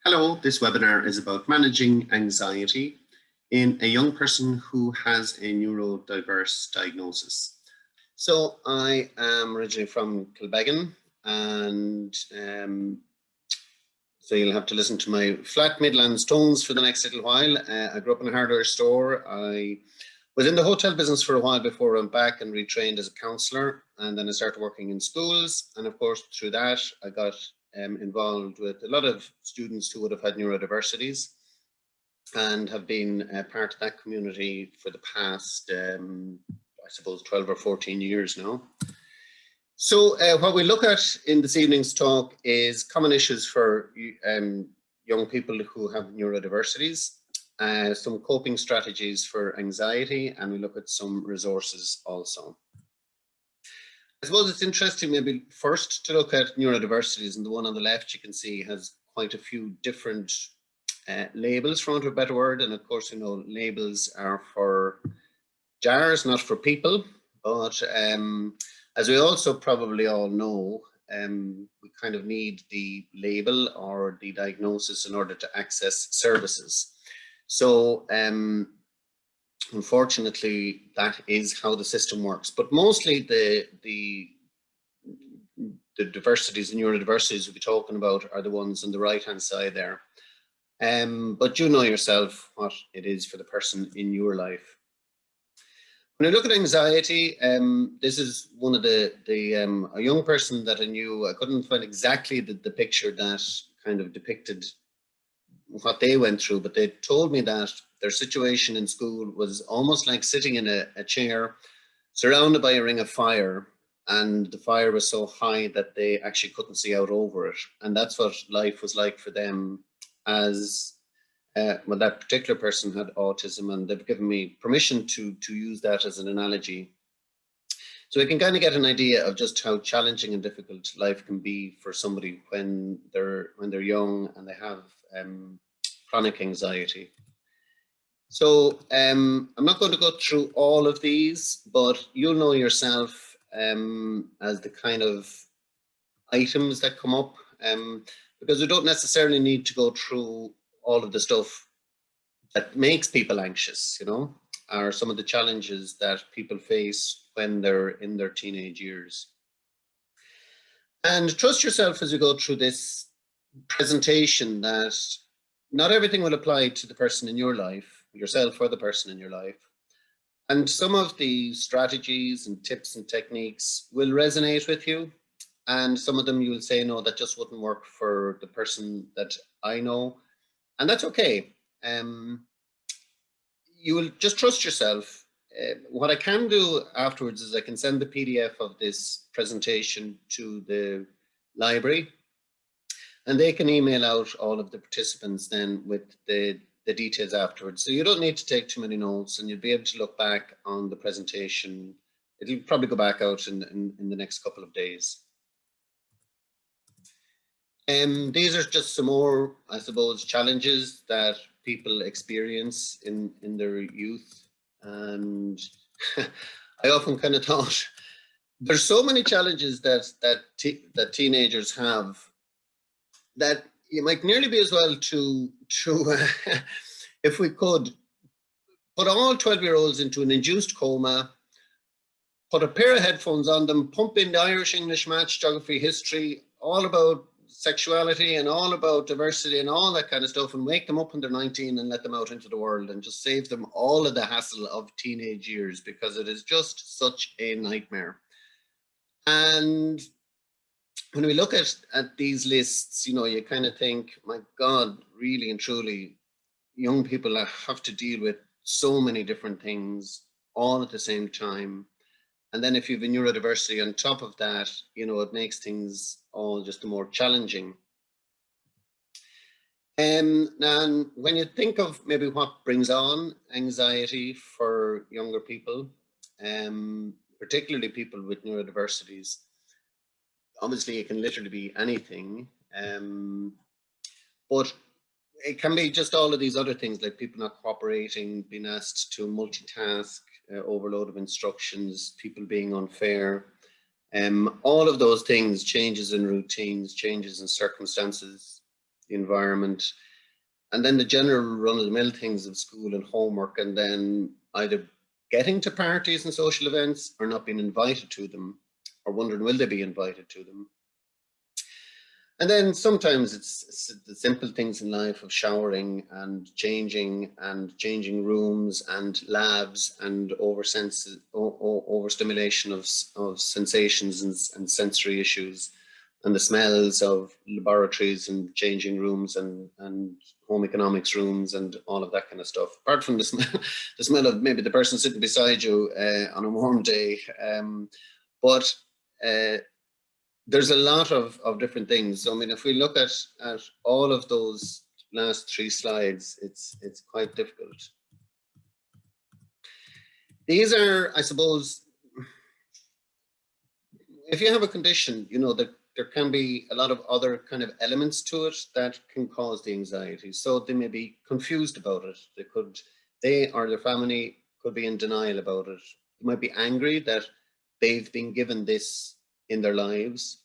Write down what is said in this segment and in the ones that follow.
Hello, this webinar is about managing anxiety in a young person who has a neurodiverse diagnosis. So I am originally from Kilbeggan, and so you'll have to listen to my flat Midlands tones for the next little while. I grew up in a hardware store. I was in the hotel business for a while before I went back and retrained as a counsellor, and then I started working in schools, and of course through that I got involved with a lot of students who would have had neurodiversities and have been part of that community for the past, I suppose, 12 or 14 years now. So what we look at in this evening's talk is common issues for young people who have neurodiversities, some coping strategies for anxiety, and we look at some resources also. I suppose it's interesting maybe first to look at neurodiversities, and the one on the left you can see has quite a few different labels, for want of a better word, and of course you know labels are for jars, not for people, but as we also probably all know, we kind of need the label or the diagnosis in order to access services. So unfortunately, that is how the system works. But mostly the diversities and neurodiversities we'll be talking about are the ones on the right-hand side there. But you know yourself what it is for the person in your life. When I look at anxiety, this is one of a young person that I knew. I couldn't find exactly the picture that kind of depicted what they went through, but they told me that their situation in school was almost like sitting in a chair surrounded by a ring of fire, and the fire was so high that they actually couldn't see out over it. And that's what life was like for them as well, that particular person had autism, and they've given me permission to use that as an analogy. So we can kind of get an idea of just how challenging and difficult life can be for somebody when they're young and they have chronic anxiety. So I'm not going to go through all of these, but you'll know yourself as the kind of items that come up, because we don't necessarily need to go through all of the stuff that makes people anxious, you know, are some of the challenges that people face when they're in their teenage years. And trust yourself as you go through this presentation that not everything will apply to the person in your life, yourself or the person in your life. And some of the strategies and tips and techniques will resonate with you. And some of them you will say, no, that just wouldn't work for the person that I know. And that's okay. You will just trust yourself. What I can do afterwards is I can send the PDF of this presentation to the library, and they can email out all of the participants then with the details afterwards. So you don't need to take too many notes, and you'll be able to look back on the presentation. It'll probably go back out in the next couple of days. These are just some more, I suppose, challenges that people experience in their youth. And I often kind of thought there's so many challenges that teenagers have that it might nearly be as well to if we could put all 12-year-olds into an induced coma, put a pair of headphones on them, pump in the Irish, English, maths, geography, history, all about sexuality and all about diversity and all that kind of stuff, and wake them up when they're 19 and let them out into the world and just save them all of the hassle of teenage years, because it is just such a nightmare. And when we look at these lists, you know, you kind of think, my God, really and truly, young people have to deal with so many different things all at the same time. And then if you have a neurodiversity on top of that, you know, it makes things all just more challenging. And when you think of maybe what brings on anxiety for younger people, particularly people with neurodiversities, obviously it can literally be anything, but it can be just all of these other things, like people not cooperating, being asked to multitask, overload of instructions, people being unfair, all of those things, changes in routines, changes in circumstances, the environment, and then the general run-of-the-mill things of school and homework, and then either getting to parties and social events or not being invited to them, or wondering will they be invited to them. And then sometimes it's the simple things in life of showering and changing rooms and labs and overstimulation of sensations and sensory issues, and the smells of laboratories and changing rooms and home economics rooms and all of that kind of stuff. Apart from the smell of maybe the person sitting beside you on a warm day, but there's a lot of different things. So, I mean, if we look at all of those last 3 slides, it's quite difficult. These are, I suppose, if you have a condition, you know, that there can be a lot of other kind of elements to it that can cause the anxiety. So they may be confused about it. They or their family could be in denial about it. They might be angry that they've been given this in their lives.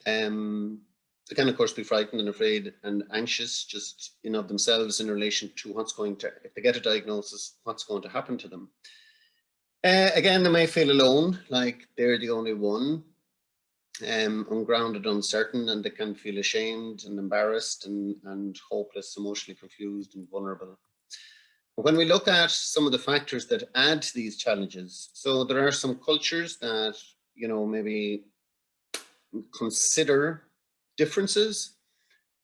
They can, of course, be frightened and afraid and anxious just in of themselves in relation to what's going to, if they get a diagnosis, what's going to happen to them. Again, they may feel alone, like they're the only one, ungrounded, uncertain, and they can feel ashamed and embarrassed and hopeless, emotionally confused and vulnerable. When we look at some of the factors that add to these challenges, so there are some cultures that, you know, maybe consider differences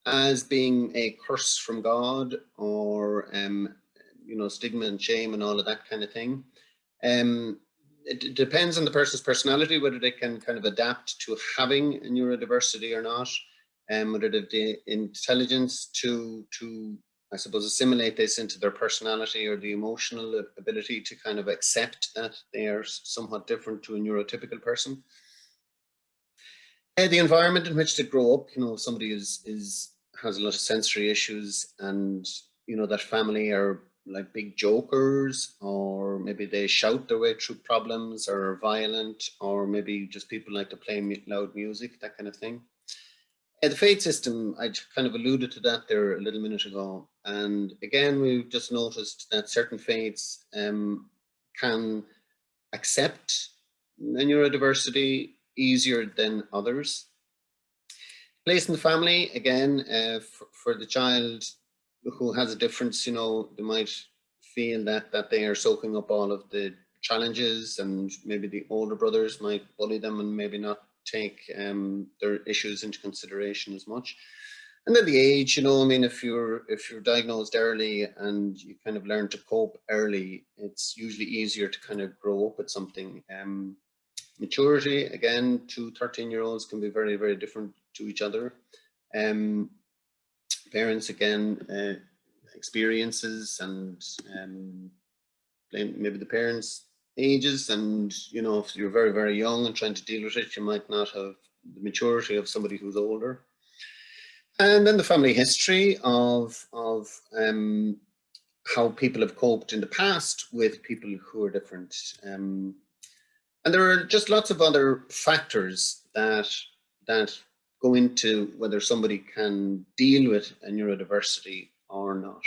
as being a curse from God, or you know, stigma and shame and all of that kind of thing. It depends on the person's personality whether they can kind of adapt to having a neurodiversity or not, whether they have the intelligence to I suppose assimilate this into their personality, or the emotional ability to kind of accept that they are somewhat different to a neurotypical person. The environment in which they grow up, you know, if somebody has a lot of sensory issues, and you know that family are like big jokers, or maybe they shout their way through problems, or are violent, or maybe just people like to play loud music, that kind of thing. The faith system, I kind of alluded to that there a little minute ago, and again we've just noticed that certain faiths can accept neurodiversity easier than others. Place in the family, again, for the child who has a difference, you know, they might feel that they are soaking up all of the challenges, and maybe the older brothers might bully them and maybe not take their issues into consideration as much. And then the age, you know, I mean, if you're diagnosed early and you kind of learn to cope early, it's usually easier to kind of grow up with something. Maturity, again, 2 13-year-olds can be very, very different to each other. Parents, again, experiences and maybe the parents' ages, and you know, if you're very, very young and trying to deal with it, you might not have the maturity of somebody who's older. And then the family history of how people have coped in the past with people who are different. And there are just lots of other factors that go into whether somebody can deal with a neurodiversity or not.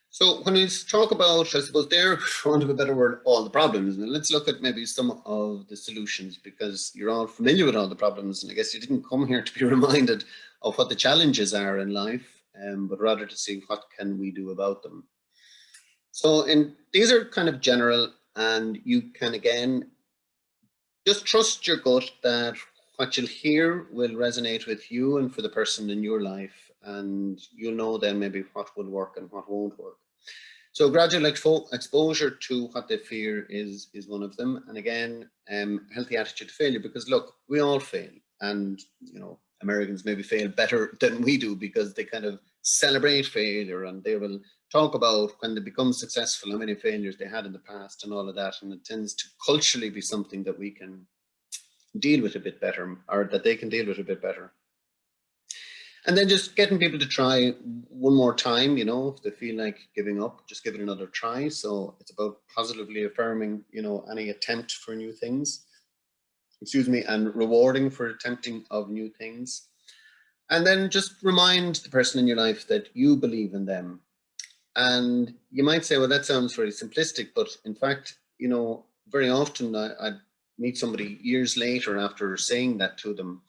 So when we talk about, I suppose, there, for want of a better word, all the problems, and let's look at maybe some of the solutions, because you're all familiar with all the problems, and I guess you didn't come here to be reminded of what the challenges are in life, but rather to see what can we do about them. So, these are kind of general, and you can, again, just trust your gut that what you'll hear will resonate with you and for the person in your life, and you'll know then maybe what will work and what won't work. So gradual exposure to what they fear is one of them. And again, healthy attitude to failure, because look, we all fail, and you know, Americans maybe fail better than we do because they kind of celebrate failure, and they will talk about when they become successful how many failures they had in the past and all of that, and it tends to culturally be something that we can deal with a bit better, or that they can deal with a bit better. And then just getting people to try one more time, you know, if they feel like giving up, just give it another try. So it's about positively affirming, you know, any attempt for new things. excuse me, and rewarding for attempting of new things. And then just remind the person in your life that you believe in them. And you might say, well, that sounds very simplistic, but in fact, you know, very often I meet somebody years later after saying that to them,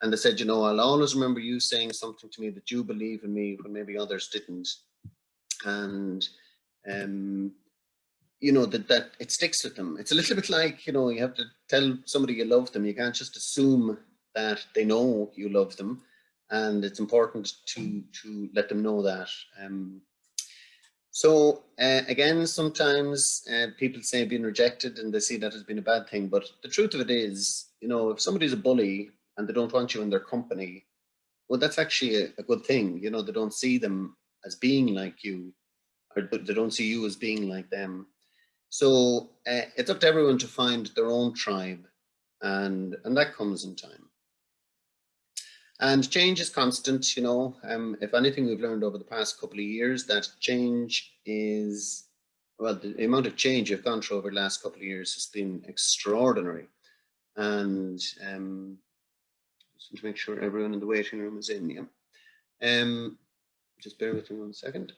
and they said, you know, I'll always remember you saying something to me that you believe in me when maybe others didn't. And you know, that it sticks with them. It's a little bit like, you know, you have to tell somebody you love them. You can't just assume that they know you love them, and it's important to let them know that. So again, sometimes people say being rejected and they see that as being a bad thing, but the truth of it is, you know, if somebody's a bully and they don't want you in their company, well, that's actually a good thing. You know, they don't see them as being like you, or they don't see you as being like them. So it's up to everyone to find their own tribe, and that comes in time. And change is constant, you know. If anything, we've learned over the past couple of years that change is, well, the amount of change you've gone through over the last couple of years has been extraordinary. And just to make sure everyone in the waiting room is in, yeah. Just bear with me 1 second.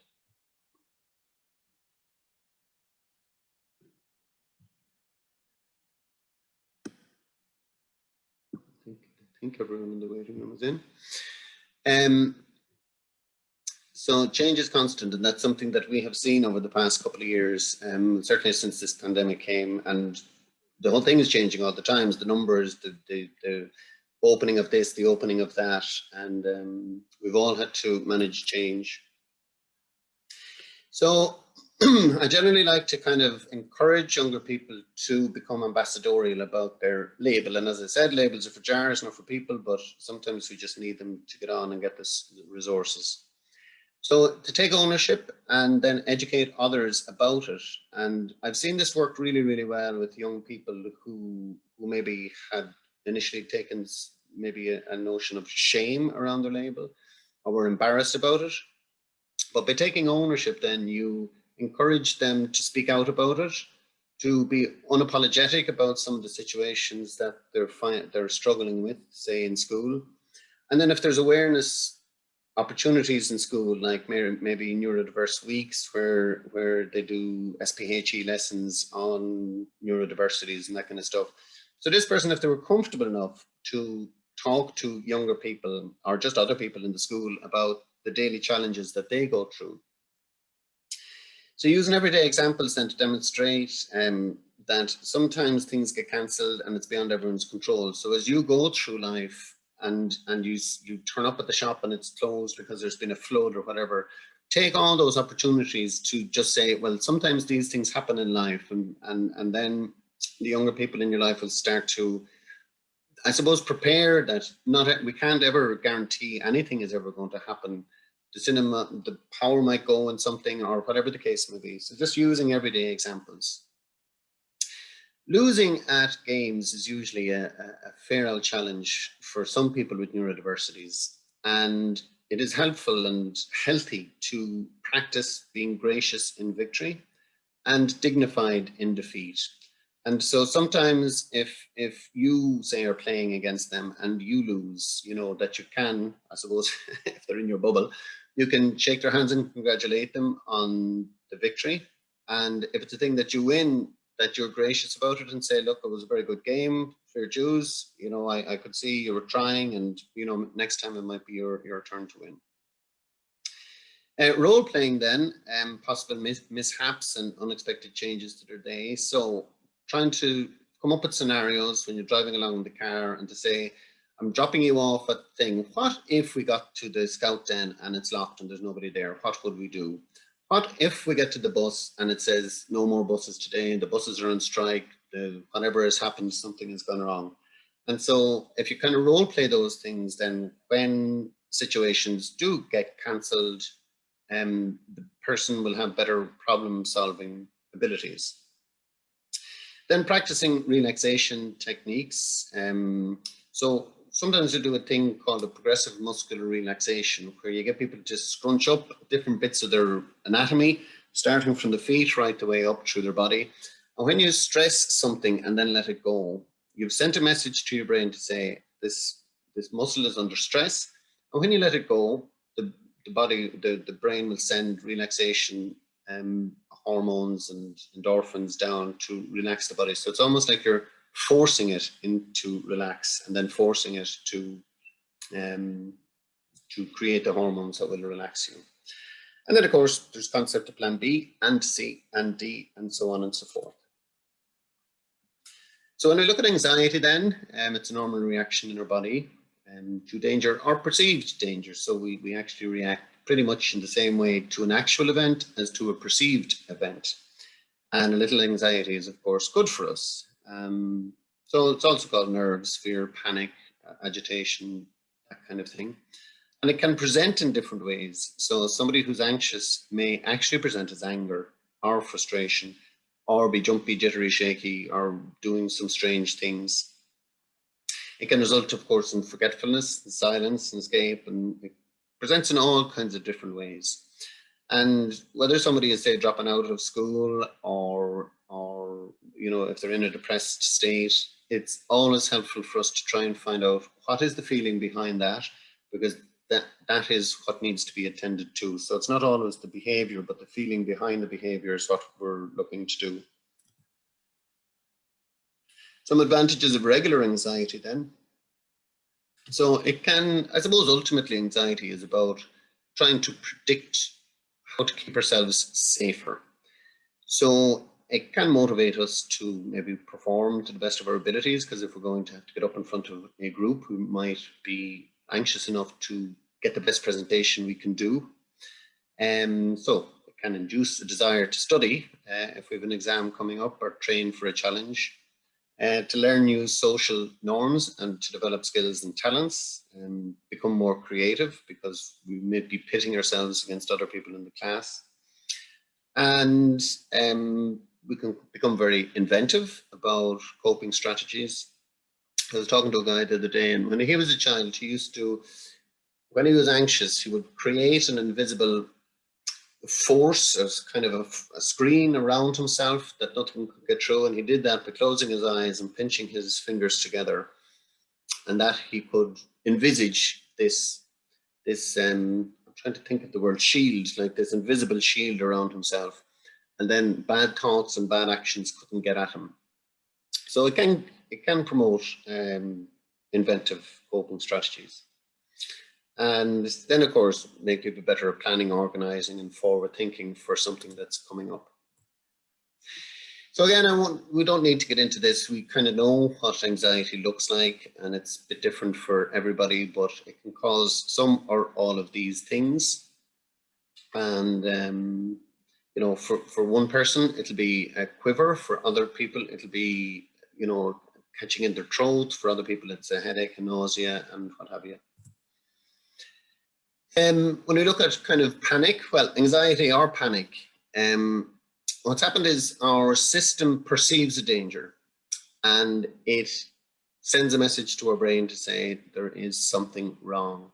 I think everyone in the waiting room is in. So change is constant, and that's something that we have seen over the past couple of years, certainly since this pandemic came, and the whole thing is changing all the time. The numbers, the opening of this, the opening of that, and we've all had to manage change. So I generally like to kind of encourage younger people to become ambassadorial about their label. And as I said, labels are for jars, not for people, but sometimes we just need them to get on and get the resources. So to take ownership and then educate others about it. And I've seen this work really, really well with young people who maybe had initially taken maybe a notion of shame around their label or were embarrassed about it. But by taking ownership, then you encourage them to speak out about it, to be unapologetic about some of the situations that they're struggling with, say in school. And then if there's awareness opportunities in school, like maybe neurodiverse weeks where they do SPHE lessons on neurodiversities and that kind of stuff. So this person, if they were comfortable enough to talk to younger people or just other people in the school about the daily challenges that they go through. So using everyday examples then to demonstrate that sometimes things get cancelled and it's beyond everyone's control. So as you go through life and you turn up at the shop and it's closed because there's been a flood or whatever, take all those opportunities to just say, well, sometimes these things happen in life, and then the younger people in your life will start to, I suppose, prepare that we can't ever guarantee anything is ever going to happen. The cinema, the power might go in something or whatever the case may be. So just using everyday examples. Losing at games is usually a fair challenge for some people with neurodiversities, and it is helpful and healthy to practice being gracious in victory and dignified in defeat. And so sometimes if you say are playing against them and you lose, you know, that you can, I suppose, if they're in your bubble, you can shake their hands and congratulate them on the victory. And if it's a thing that you win, that you're gracious about it and say, look, it was a very good game, fair dues. You know, I could see you were trying, and, you know, next time it might be your turn to win. Role playing then, possible mishaps and unexpected changes to their day. So trying to come up with scenarios when you're driving along in the car and to say, I'm dropping you off at the thing. What if we got to the scout den and it's locked and there's nobody there? What would we do? What if we get to the bus and it says no more buses today and the buses are on strike, whatever has happened, something has gone wrong. And so if you kind of role play those things, then when situations do get cancelled, the person will have better problem solving abilities. Then practicing relaxation techniques. So sometimes you do a thing called a progressive muscular relaxation, where you get people to scrunch up different bits of their anatomy, starting from the feet right the way up through their body. And when you stress something and then let it go, you've sent a message to your brain to say this muscle is under stress, and when you let it go, the brain will send relaxation hormones and endorphins down to relax the body. So it's almost like you're forcing it into relax, and then forcing it to create the hormones that will relax you. And then, of course, there's concept of plan B and C and D and so on and so forth. So when we look at anxiety then, it's a normal reaction in our body to danger or perceived danger. So we actually react pretty much in the same way to an actual event as to a perceived event. And a little anxiety is, of course, good for us. So it's also called nerves, fear, panic, agitation, that kind of thing. And it can present in different ways. So somebody who's anxious may actually present as anger or frustration, or be jumpy, jittery, shaky, or doing some strange things. It can result, of course, in forgetfulness, and silence, and escape, and it presents in all kinds of different ways. And whether somebody is, say, dropping out of school, or you know, if they're in a depressed state, it's always helpful for us to try and find out what is the feeling behind that, because that is what needs to be attended to. So it's not always the behavior, but the feeling behind the behavior is what we're looking to do. Some advantages of regular anxiety then. So it can, I suppose, ultimately anxiety is about trying to predict how to keep ourselves safer. So it can motivate us to maybe perform to the best of our abilities, because if we're going to have to get up in front of a group, we might be anxious enough to get the best presentation we can do. So it can induce a desire to study if we have an exam coming up, or train for a challenge, to learn new social norms and to develop skills and talents, and become more creative because we may be pitting ourselves against other people in the class. And we can become very inventive about coping strategies. I was talking to a guy the other day, and when he was a child, he used to, when he was anxious, he would create an invisible force, as kind of a screen around himself that nothing could get through. And he did that by closing his eyes and pinching his fingers together. And that he could envisage this I'm trying to think of the word shield, like this invisible shield around himself. And then bad thoughts and bad actions couldn't get at him. So it can promote inventive coping strategies. And then, of course, make people better at planning, organizing, and forward thinking for something that's coming up. So again, we don't need to get into this. We kind of know what anxiety looks like, and it's a bit different for everybody, but it can cause some or all of these things. And you know, for one person, it'll be a quiver. For other people, it'll be, you know, catching in their throat. For other people, it's a headache and nausea and what have you. When we look at kind of panic, well, anxiety or panic, what's happened is our system perceives a danger, and it sends a message to our brain to say there is something wrong.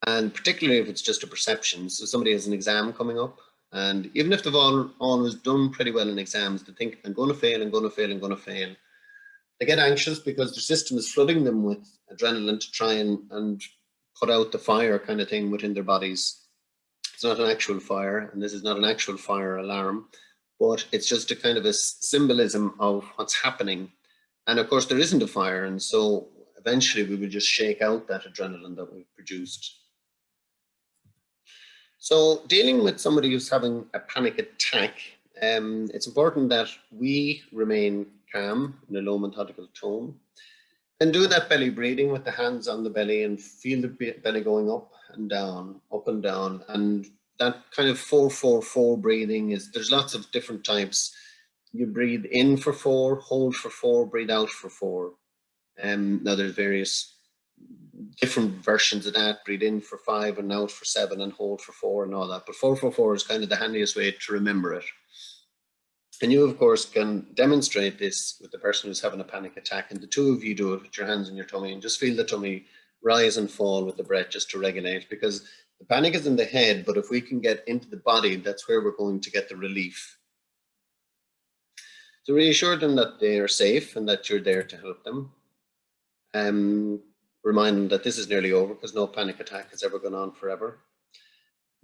And particularly if it's just a perception. So somebody has an exam coming up, and even if they've always done pretty well in exams, they think, I'm going to fail, I'm going to fail, I'm going to fail. They get anxious because their system is flooding them with adrenaline to try and put out the fire kind of thing within their bodies. It's not an actual fire, and this is not an actual fire alarm, but it's just a kind of a symbolism of what's happening. And of course, there isn't a fire, and so eventually we will just shake out that adrenaline that we've produced. So dealing with somebody who's having a panic attack, it's important that we remain calm in a low methodical tone, and do that belly breathing with the hands on the belly and feel the belly going up and down, and that kind of 4-4-4 breathing is, there's lots of different types. You breathe in for 4, hold for 4, breathe out for 4. Now there's various different versions of that. Breathe in for 5 and out for 7 and hold for 4 and all that. But 4-4-4 is kind of the handiest way to remember it. And you, of course, can demonstrate this with the person who's having a panic attack, and the two of you do it with your hands on your tummy and just feel the tummy rise and fall with the breath, just to regulate, because the panic is in the head, but if we can get into the body, that's where we're going to get the relief. So reassure them that they are safe and that you're there to help them. Remind them that this is nearly over because no panic attack has ever gone on forever.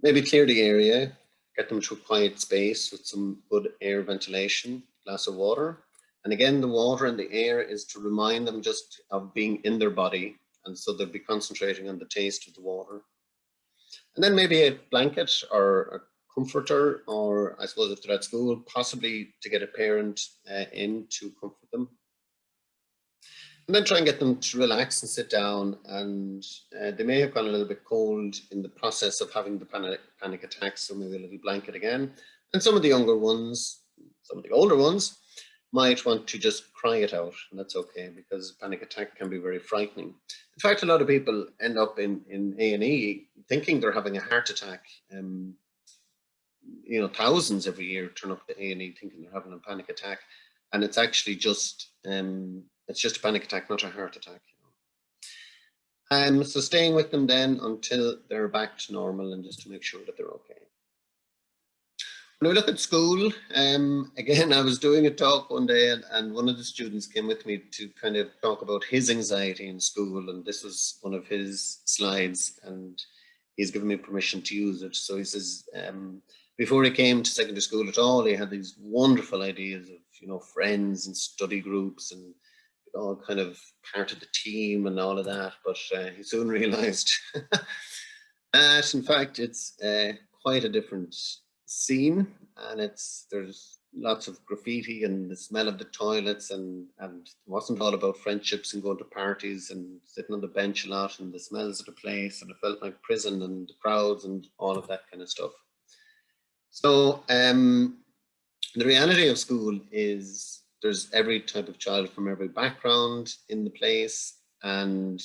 Maybe clear the area, get them to a quiet space with some good air ventilation, glass of water. And again, the water and the air is to remind them just of being in their body. And so they'll be concentrating on the taste of the water. And then maybe a blanket or a comforter, or I suppose if they're at school, possibly to get a parent in to comfort them. And then try and get them to relax and sit down, and they may have gone a little bit cold in the process of having the panic attacks, so maybe a little blanket again. And some of the younger ones, some of the older ones, might want to just cry it out, and that's okay, because panic attack can be very frightening. In fact, a lot of people end up in A&E thinking they're having a heart attack. You know, thousands every year turn up to A&E thinking they're having a panic attack, and it's actually just it's just a panic attack, not a heart attack. You know? So staying with them then until they're back to normal, and just to make sure that they're okay. When we look at school, again, I was doing a talk one day, and one of the students came with me to kind of talk about his anxiety in school, and this was one of his slides, and he's given me permission to use it. So he says, before he came to secondary school at all, he had these wonderful ideas of, you know, friends and study groups and all kind of part of the team and all of that, but he soon realized that in fact it's quite a different scene, and there's lots of graffiti and the smell of the toilets, and it wasn't all about friendships and going to parties and sitting on the bench a lot and the smells of the place, and it felt like prison and the crowds and all of that kind of stuff. So the reality of school is there's every type of child from every background in the place, and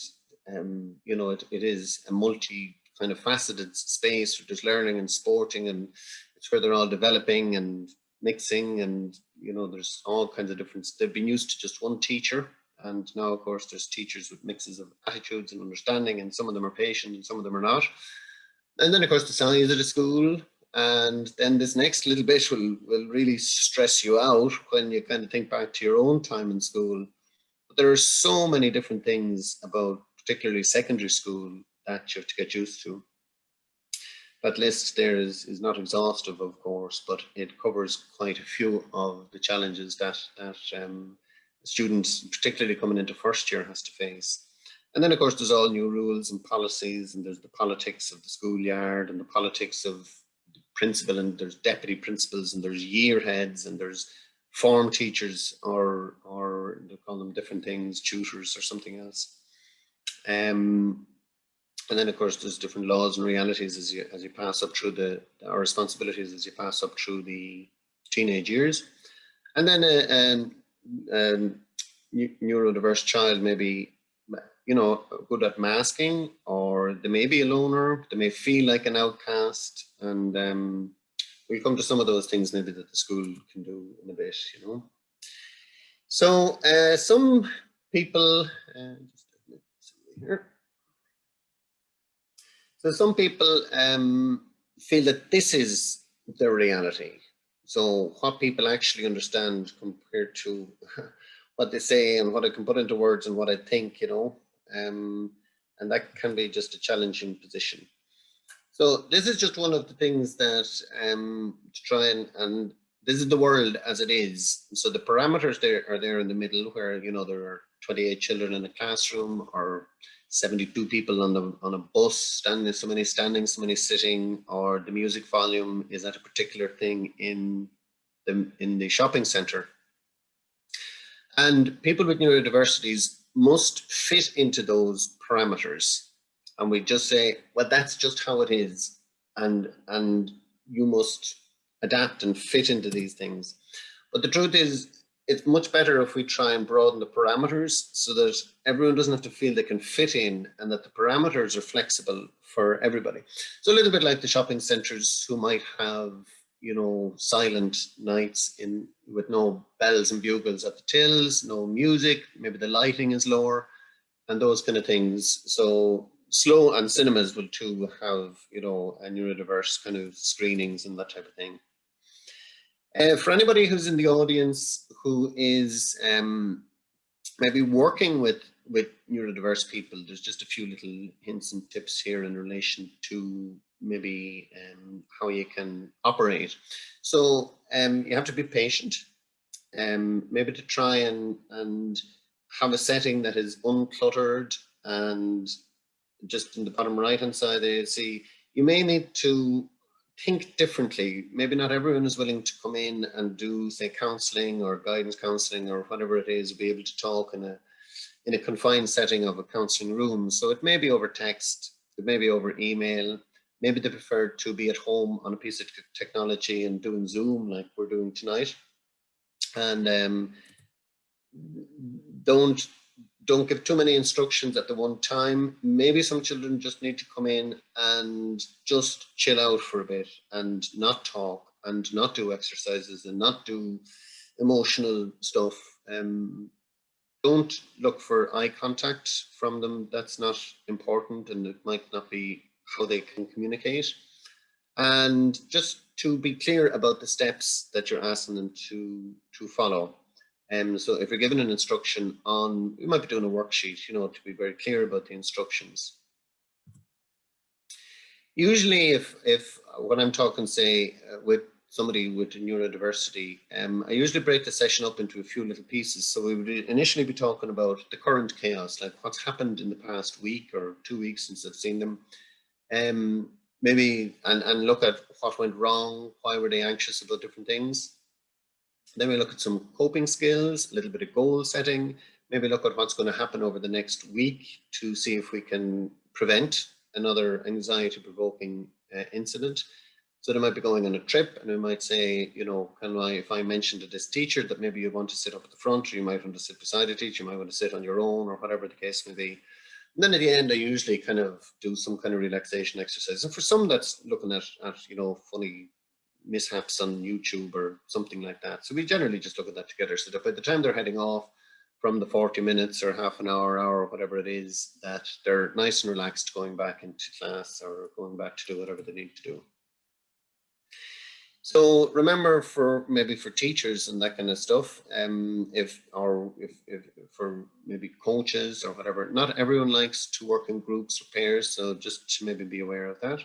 you know, it is a multi kind of faceted space where there's learning and sporting, and it's where they're all developing and mixing, and you know, there's all kinds of different. They've been used to just one teacher, and now of course there's teachers with mixes of attitudes and understanding, and some of them are patient and some of them are not. And then of course the size of the school, and then this next little bit will really stress you out when you kind of think back to your own time in school. But there are so many different things about particularly secondary school that you have to get used to. That list there is not exhaustive, of course, but it covers quite a few of the challenges that students, particularly coming into first year, has to face. And then of course there's all new rules and policies, and there's the politics of the schoolyard and the politics of the principal, and there's deputy principals, and there's year heads, and there's form teachers, or they call them different things, tutors or something else. And then of course there's different laws and realities as you pass up through our responsibilities as you pass up through the teenage years. And then a neurodiverse child may be, you know, good at masking, or they may be a loner, they may feel like an outcast, and we'll come to some of those things maybe that the school can do in a bit, you know. So some people, just here. So some people feel that this is their reality. So what people actually understand compared to what they say and what I can put into words and what I think, you know, and that can be just a challenging position. So this is just one of the things that to try and this is the world as it is. So the parameters there are there in the middle, where, you know, there are 28 children in a classroom, or 72 people on a bus, so many standing, so many sitting, or the music volume is at a particular thing in the shopping center. And people with neurodiversities must fit into those parameters. And we just say, well, that's just how it is. And you must adapt and fit into these things. But the truth is, it's much better if we try and broaden the parameters so that everyone doesn't have to feel they can fit in, and that the parameters are flexible for everybody. So a little bit like the shopping centers, who might have, you know, silent nights with no bells and bugles at the tills, no music, maybe the lighting is lower, and those kind of things. So slow, and cinemas will too have, you know, a neurodiverse kind of screenings and that type of thing. For anybody who's in the audience who is maybe working with neurodiverse people, there's just a few little hints and tips here in relation to maybe how you can operate. So you have to be patient, maybe to try and have a setting that is uncluttered, and just in the bottom right hand side there you see you may need to think differently. Maybe not everyone is willing to come in and do, say, counselling or guidance counselling or whatever it is, be able to talk in a confined setting of a counselling room. So it may be over text, it may be over email, maybe they prefer to be at home on a piece of technology and doing Zoom like we're doing tonight. And don't give too many instructions at the one time. Maybe some children just need to come in and just chill out for a bit and not talk and not do exercises and not do emotional stuff. Don't look for eye contact from them. That's not important, and it might not be how they can communicate. And just to be clear about the steps that you're asking them to follow. So if you're given an instruction on, you might be doing a worksheet, you know, to be very clear about the instructions. Usually if when I'm talking, say, with somebody with a neurodiversity, I usually break the session up into a few little pieces. So we would initially be talking about the current chaos, like what's happened in the past week or 2 weeks since I've seen them. Maybe, and look at what went wrong, why were they anxious about different things. Then we look at some coping skills, a little bit of goal setting, maybe look at what's going to happen over the next week to see if we can prevent another anxiety provoking incident. So they might be going on a trip, and we might say, you know, if I mentioned to this teacher that maybe you want to sit up at the front, or you might want to sit beside a teacher, you might want to sit on your own, or whatever the case may be. And then at the end, I usually kind of do some kind of relaxation exercise. And for some, that's looking at you know, funny mishaps on YouTube or something like that. So we generally just look at that together, so that by the time they're heading off from the 40 minutes or half an hour, or whatever it is, that they're nice and relaxed going back into class or going back to do whatever they need to do. So remember, for teachers and that kind of stuff, if for maybe coaches or whatever, not everyone likes to work in groups or pairs, so just to maybe be aware of that.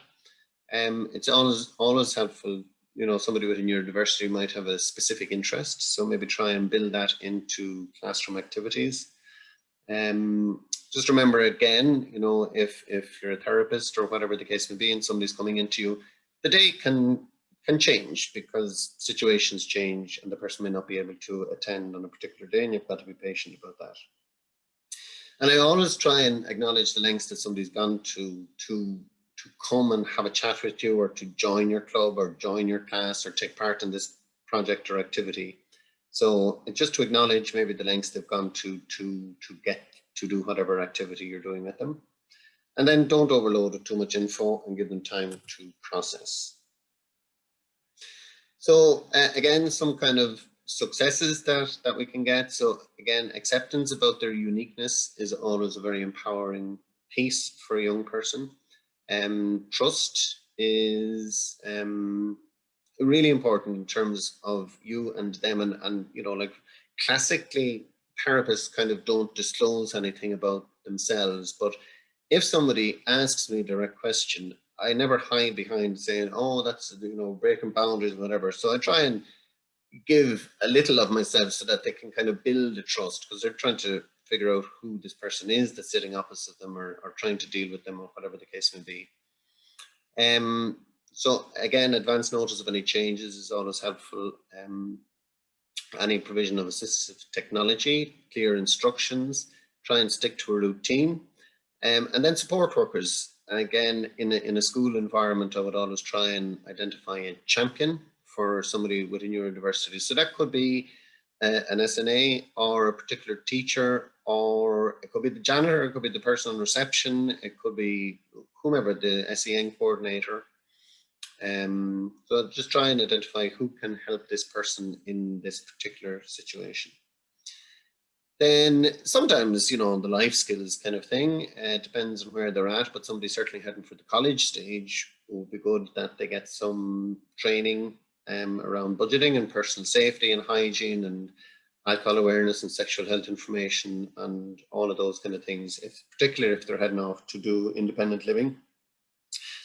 It's always helpful, you know, somebody with a neurodiversity might have a specific interest, so maybe try and build that into classroom activities. Just remember again, you know, if you're a therapist or whatever the case may be, and somebody's coming into you, the day can change because situations change and the person may not be able to attend on a particular day, and you've got to be patient about that. And I always try and acknowledge the lengths that somebody's gone to come and have a chat with you, or to join your club or join your class or take part in this project or activity. So just to acknowledge maybe the lengths they've gone to get to do whatever activity you're doing with them. And then don't overload with too much info, and give them time to process. So again, some kind of successes that we can get. So again, acceptance about their uniqueness is always a very empowering piece for a young person. Trust is really important in terms of you and them, and you know, like classically therapists kind of don't disclose anything about themselves, but if somebody asks me a direct question, I never hide behind saying, oh, that's, you know, breaking boundaries, whatever. So I try and give a little of myself so that they can kind of build a trust, because they're trying to figure out who this person is that's sitting opposite them, or trying to deal with them, or whatever the case may be. So again, advance notice of any changes is always helpful. Any provision of assistive technology, clear instructions, try and stick to a routine. And then support workers. Again, in a school environment, I would always try and identify a champion for somebody with a neurodiversity. So that could be an SNA, or a particular teacher, or it could be the janitor, it could be the person on reception, it could be whomever, the SEN coordinator. So just try and identify who can help this person in this particular situation. Then sometimes, you know, the life skills kind of thing, it depends on where they're at, but somebody certainly heading for the college stage, it would be good that they get some training around budgeting and personal safety and hygiene and alcohol awareness and sexual health information and all of those kind of things, particularly if they're heading off to do independent living.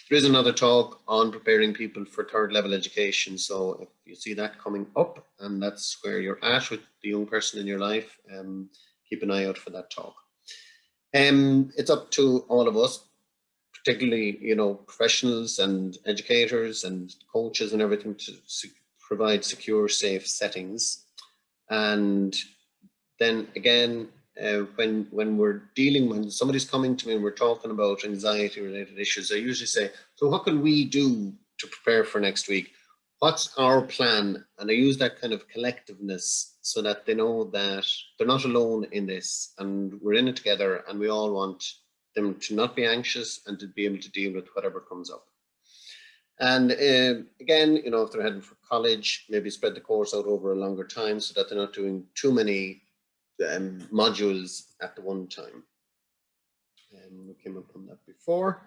There is another talk on preparing people for third level education. So if you see that coming up and that's where you're at with the young person in your life, keep an eye out for that talk. It's up to all of us, particularly, you know, professionals and educators and coaches and everything, to provide secure, safe settings. And then again, when somebody's coming to me and we're talking about anxiety related issues, I usually say, so what can we do to prepare for next week? What's our plan? And I use that kind of collectiveness so that they know that they're not alone in this and we're in it together, and we all want them to not be anxious and to be able to deal with whatever comes up. And again, you know, if they're heading for college, maybe spread the course out over a longer time so that they're not doing too many modules at the one time. We came up on that before.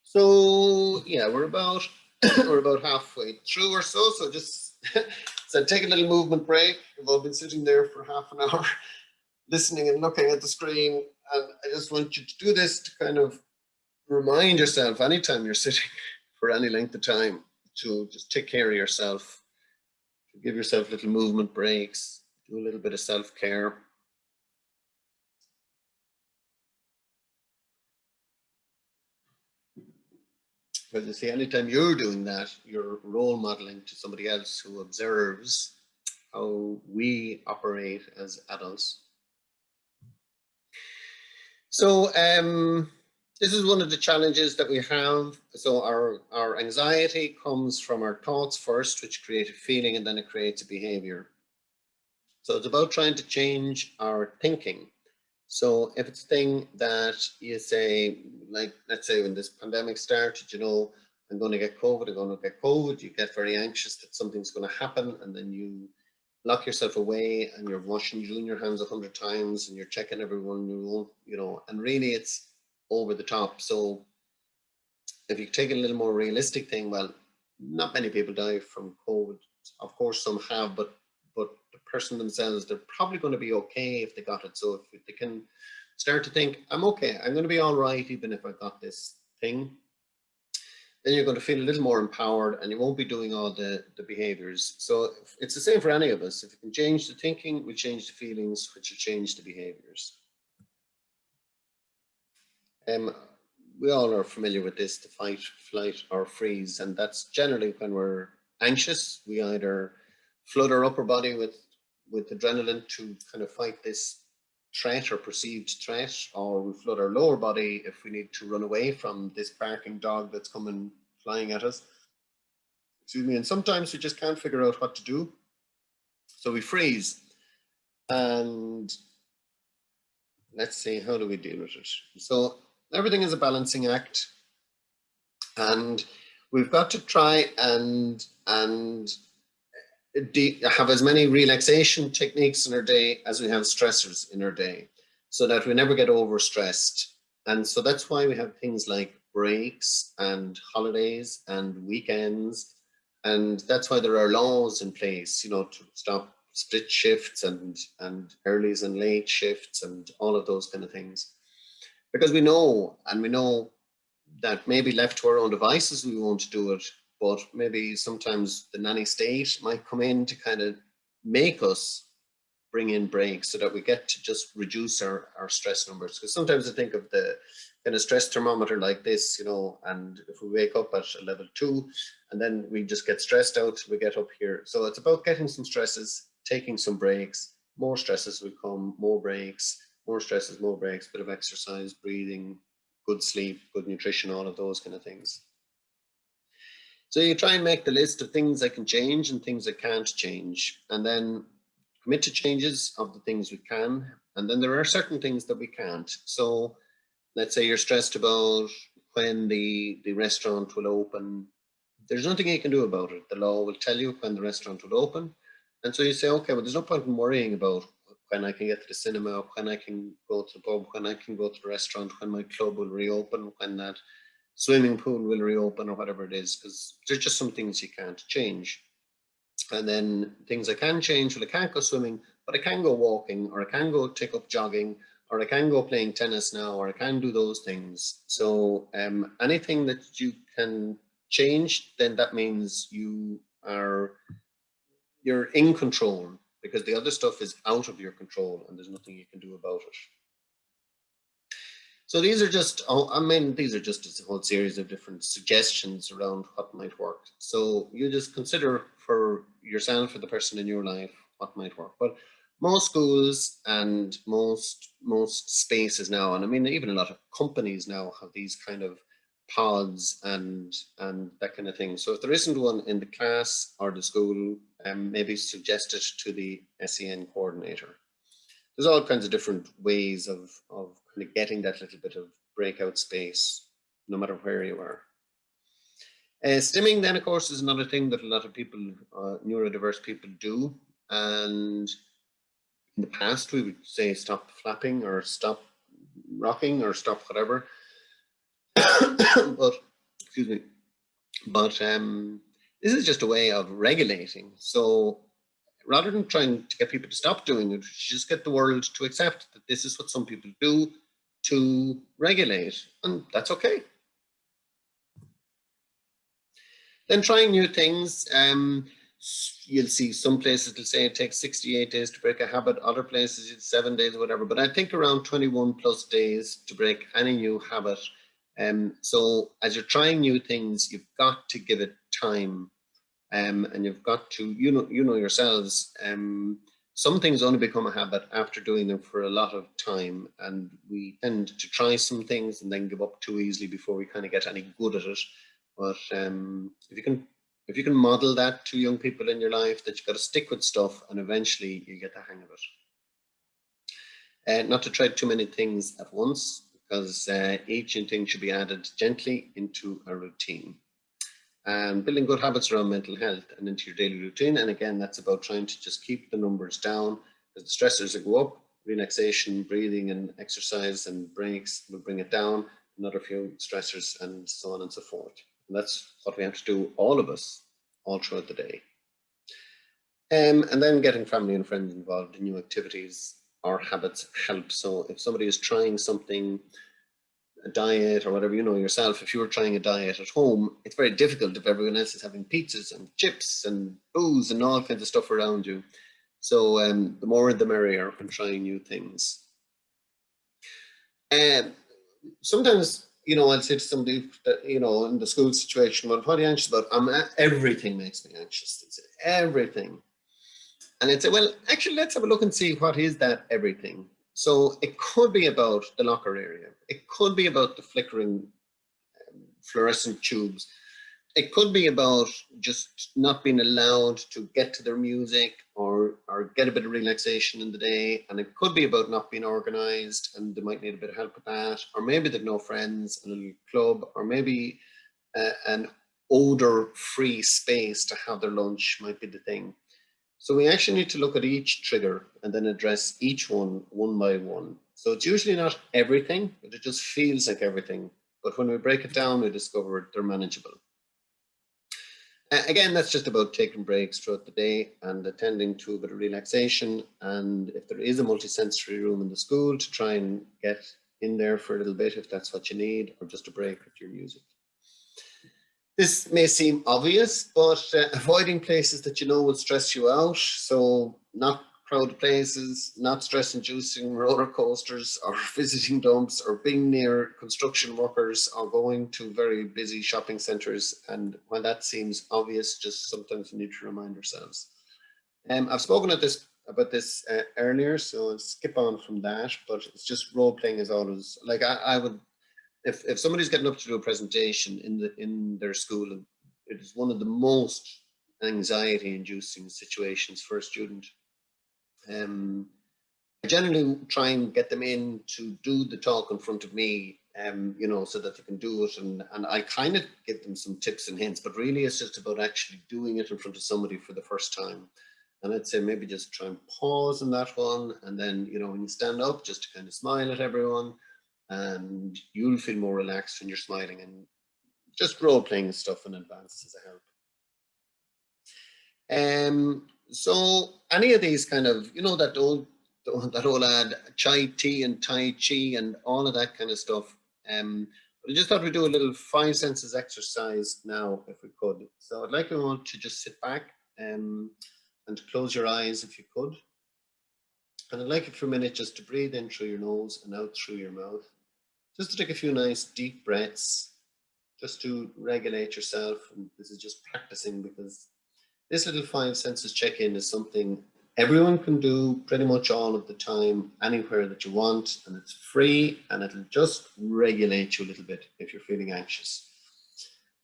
So yeah, we're about halfway through or so. So just so take a little movement break. We've all been sitting there for half an hour listening and looking at the screen, and I just want you to do this to kind of remind yourself anytime you're sitting for any length of time to just take care of yourself, to give yourself little movement breaks, do a little bit of self-care. Because you see, anytime you're doing that, you're role modeling to somebody else who observes how we operate as adults. So this is one of the challenges that we have. So our anxiety comes from our thoughts first, which create a feeling, and then it creates a behavior. So it's about trying to change our thinking. So if it's a thing that you say, like, let's say when this pandemic started, you know, I'm going to get COVID, you get very anxious that something's going to happen, and then you lock yourself away and you're washing your hands 100 times and you're checking everyone, you know, and really it's over the top. So if you take a little more realistic thing, well, not many people die from COVID. Of course, some have, but the person themselves, they're probably going to be okay if they got it. So if they can start to think, I'm okay, I'm going to be all right even if I got this thing, then you're going to feel a little more empowered and you won't be doing all the behaviors. So it's the same for any of us. If you can change the thinking, we change the feelings, which will change the behaviors. We all are familiar with this, the fight, flight, or freeze, and that's generally when we're anxious. We either flood our upper body with adrenaline to kind of fight this threat or perceived threat, or we flood our lower body if we need to run away from this barking dog that's coming flying at us. Excuse me. And sometimes we just can't figure out what to do, so we freeze. And let's see, how do we deal with it? So everything is a balancing act, and we've got to try and have as many relaxation techniques in our day as we have stressors in our day, so that we never get overstressed. And so that's why we have things like breaks and holidays and weekends, and that's why there are laws in place, you know, to stop split shifts and earlies and late shifts and all of those kind of things, because we know that maybe left to our own devices we won't do it, but maybe sometimes the nanny state might come in to kind of make us bring in breaks so that we get to just reduce our stress numbers. Because sometimes I think of the kind of stress thermometer like this, you know, and if we wake up at a level 2 and then we just get stressed out, we get up here. So it's about getting some stresses, taking some breaks, more stresses will come, more breaks, more stresses, more breaks, bit of exercise, breathing, good sleep, good nutrition, all of those kind of things. So you try and make the list of things that can change and things that can't change, and then commit to changes of the things we can. And then there are certain things that we can't. So let's say you're stressed about when the restaurant will open. There's nothing you can do about it. The law will tell you when the restaurant will open. And so you say, okay, well, there's no point in worrying about when I can get to the cinema, when I can go to the pub, when I can go to the restaurant, when my club will reopen, when that swimming pool will reopen, or whatever it is, because there's just some things you can't change. And then things I can change, well, I can't go swimming, but I can go walking, or I can go take up jogging, or I can go playing tennis now, or I can do those things. So anything that you can change, then that means you're in control, because the other stuff is out of your control and there's nothing you can do about it. So these are just, these are just a whole series of different suggestions around what might work. So you just consider for yourself, for the person in your life, what might work. But most schools and most spaces now, and I mean, even a lot of companies now have these kind of pods and that kind of thing. So if there isn't one in the class or the school, maybe suggest it to the SEN coordinator. There's all kinds of different ways of kind of getting that little bit of breakout space, no matter where you are. Stimming then, of course, is another thing that a lot of people, neurodiverse people do. And in the past, we would say stop flapping or stop rocking or stop whatever. But, excuse me, but this is just a way of regulating. So rather than trying to get people to stop doing it, just get the world to accept that this is what some people do to regulate, and that's okay. Then trying new things. You'll see some places will say it takes 68 days to break a habit, other places it's 7 days or whatever, but I think around 21 plus days to break any new habit. So as you're trying new things, you've got to give it time. And you've got to, you know yourselves, some things only become a habit after doing them for a lot of time, and we tend to try some things and then give up too easily before we kind of get any good at it. But if you can model that to young people in your life, that you've got to stick with stuff and eventually you get the hang of it. Not to try too many things at once, because each thing should be added gently into a routine. And building good habits around mental health and into your daily routine. And again, that's about trying to just keep the numbers down, because the stressors that go up, relaxation, breathing and exercise and breaks will bring it down, another few stressors and so on and so forth. And that's what we have to do, all of us, all throughout the day. And then getting family and friends involved in new activities or habits help. So if somebody is trying something, a diet or whatever, you know yourself, if you were trying a diet at home, it's very difficult if everyone else is having pizzas and chips and booze and all kinds of stuff around you. So the more the merrier when trying new things. And sometimes, I'll say to somebody that, in the school situation, well, what are you anxious about? Everything makes me anxious. It's everything. And I'd say, well, actually, let's have a look and see what is that everything. So it could be about the locker area. It could be about the flickering fluorescent tubes. It could be about just not being allowed to get to their music or get a bit of relaxation in the day. And it could be about not being organized and they might need a bit of help with that. Or maybe they've no friends, a little club, or maybe an odor-free space to have their lunch might be the thing. So we actually need to look at each trigger and then address each one by one. So it's usually not everything, but it just feels like everything. But when we break it down, we discover they're manageable. Again, that's just about taking breaks throughout the day and attending to a bit of relaxation. And if there is a multisensory room in the school, to try and get in there for a little bit if that's what you need, or just a break with your music. This may seem obvious, but avoiding places that you know will stress you out. So not crowded places, not stress-inducing roller coasters or visiting dumps or being near construction workers or going to very busy shopping centres. And while that seems obvious, just sometimes we need to remind ourselves. I've spoken about this earlier, so I'll skip on from that, but it's just role-playing is always, like I would, if somebody's getting up to do a presentation in their school, it is one of the most anxiety-inducing situations for a student. I generally try and get them in to do the talk in front of me, so that they can do it, and I kind of give them some tips and hints, but really it's just about actually doing it in front of somebody for the first time. And I'd say maybe just try and pause on that one, and then, when you stand up, just to kind of smile at everyone, and you'll feel more relaxed when you're smiling, and just role-playing stuff in advance as a help. So any of these kind of, you know, that old ad, chai tea and tai chi and all of that kind of stuff. But I just thought we'd do a little five senses exercise now, if we could. So I'd like you all to just sit back and close your eyes if you could. And I'd like you for a minute just to breathe in through your nose and out through your mouth. Just to take a few nice deep breaths, just to regulate yourself. And this is just practicing, because this little five senses check-in is something everyone can do pretty much all of the time, anywhere that you want, and it's free, and it'll just regulate you a little bit if you're feeling anxious.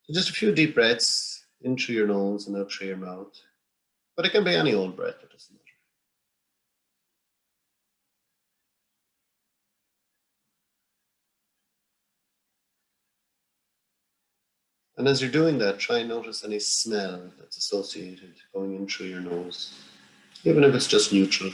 So just a few deep breaths in through your nose and out through your mouth. But it can be any old breath, it doesn't matter. And as you're doing that, try and notice any smell that's associated going in through your nose, even if it's just neutral.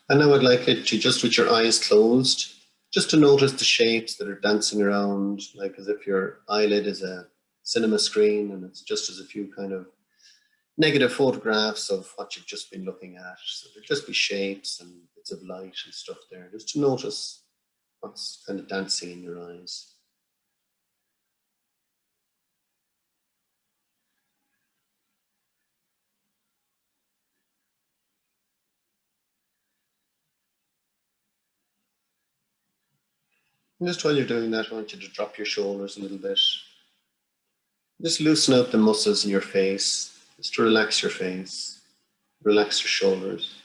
And now I'd like it to, just with your eyes closed, just to notice the shapes that are dancing around, like as if your eyelid is a cinema screen and it's just as a few kind of negative photographs of what you've just been looking at. So there'll just be shapes and bits of light and stuff there, just to notice what's kind of dancing in your eyes. And just while you're doing that, I want you to drop your shoulders a little bit. Just loosen out the muscles in your face, just to relax your face, relax your shoulders.